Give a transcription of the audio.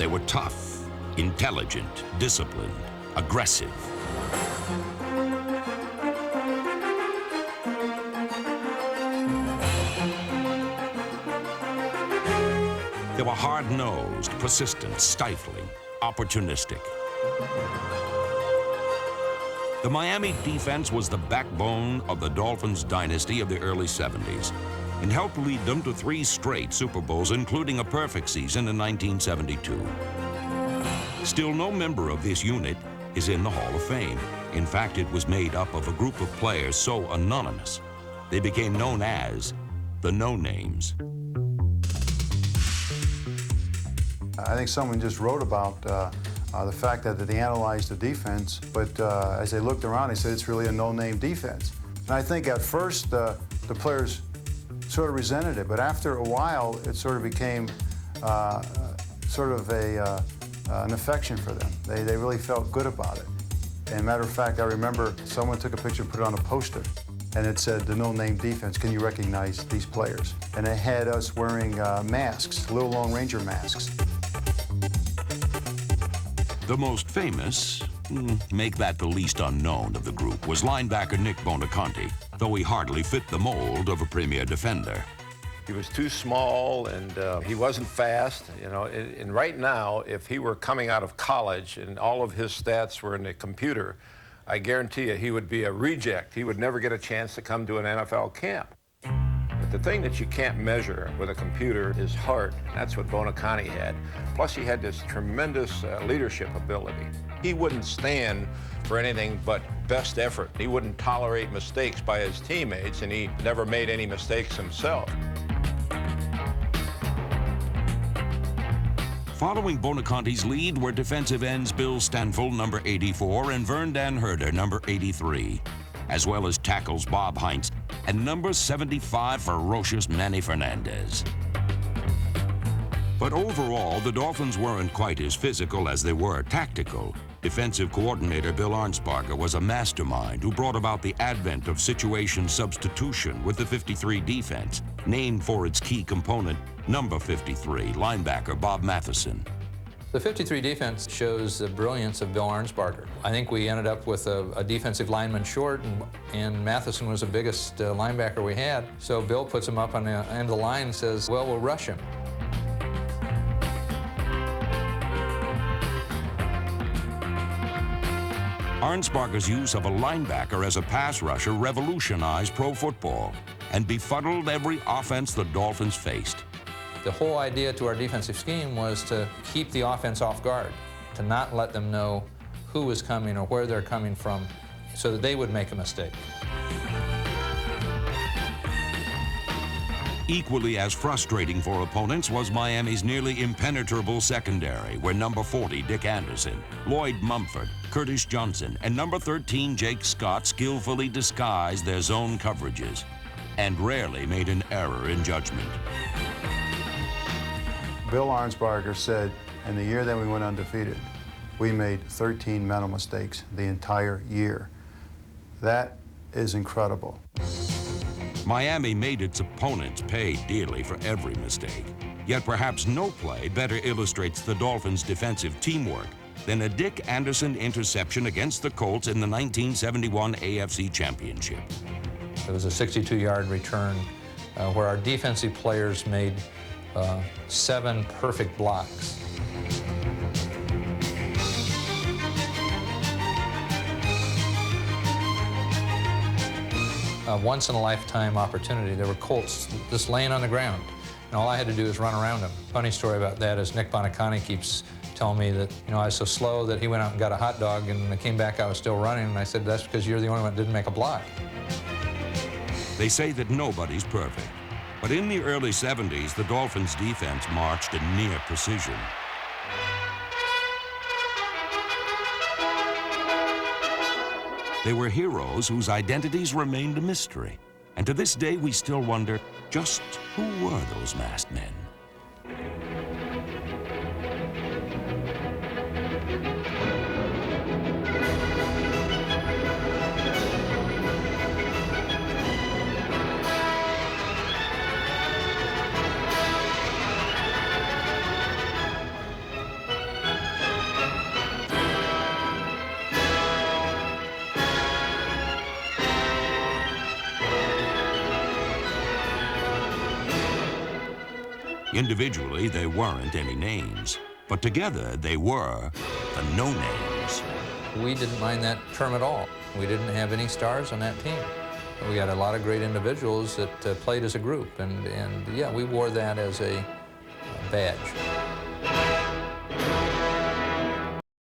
They were tough, intelligent, disciplined, aggressive. They were hard-nosed, persistent, stifling, opportunistic. The Miami defense was the backbone of the Dolphins dynasty of the early 70s and helped lead them to 3 straight Super Bowls, including a perfect season in 1972. Still, no member of this unit is in the Hall of Fame. In fact, it was made up of a group of players so anonymous, they became known as the No-Names. I think someone just wrote about the fact that they analyzed the defense, but as they looked around, they said it's really a no-name defense. And I think at first the players sort of resented it, but after a while, it sort of became sort of an affection for them. They really felt good about it. And matter of fact, I remember someone took a picture and put it on a poster, and it said, the no-name defense, can you recognize these players? And it had us wearing masks, little Lone Ranger masks. The most famous, make that the least unknown of the group, was linebacker Nick Bonaconte, though he hardly fit the mold of a premier defender. He was too small, and he wasn't fast, you know. And right now, if he were coming out of college and all of his stats were in the computer, I guarantee you he would be a reject. He would never get a chance to come to an NFL camp. But the thing that you can't measure with a computer is heart. That's what Bonaconte had. Plus, he had this tremendous leadership ability. He wouldn't stand for anything but best effort. He wouldn't tolerate mistakes by his teammates, and he never made any mistakes himself. Following Bonaconte's lead were defensive ends Bill Stanfill, number 84, and Vern Dan Herder, number 83, as well as tackles Bob Heinz and number 75, ferocious Manny Fernandez. But overall, the Dolphins weren't quite as physical as they were tactical. Defensive coordinator Bill Arnsparger was a mastermind who brought about the advent of situation substitution with the 53 defense, named for its key component, number 53, linebacker Bob Matheson. The 53 defense shows the brilliance of Bill Arnsparger. I think we ended up with a defensive lineman short, and Matheson was the biggest linebacker we had. So Bill puts him up on the end of the line and says, well, we'll rush him. Arnsparger's use of a linebacker as a pass rusher revolutionized pro football and befuddled every offense the Dolphins faced. The whole idea to our defensive scheme was to keep the offense off guard, to not let them know who was coming or where they're coming from, so that they would make a mistake. Equally as frustrating for opponents was Miami's nearly impenetrable secondary, where number 40, Dick Anderson, Lloyd Mumford, Curtis Johnson, and number 13, Jake Scott, skillfully disguised their zone coverages and rarely made an error in judgment. Bill Arnsparger said, in the year that we went undefeated, we made 13 mental mistakes the entire year. That is incredible. Miami made its opponents pay dearly for every mistake. Yet perhaps no play better illustrates the Dolphins' defensive teamwork than a Dick Anderson interception against the Colts in the 1971 AFC Championship. It was a 62-yard return where our defensive players made 7 perfect blocks. A once-in-a-lifetime opportunity. There were Colts just laying on the ground, and all I had to do was run around them. Funny story about that is Nick Bonaconte keeps telling me that, you know, I was so slow that he went out and got a hot dog, and when I came back, I was still running, and I said, that's because you're the only one that didn't make a block. They say that nobody's perfect, but in the early 70s, the Dolphins' defense marched in near precision. They were heroes whose identities remained a mystery. And to this day, we still wonder, just who were those masked men? Individually, they weren't any names, but together they were the no-names. We didn't mind that term at all. We didn't have any stars on that team. We had a lot of great individuals that played as a group, and yeah, we wore that as a badge.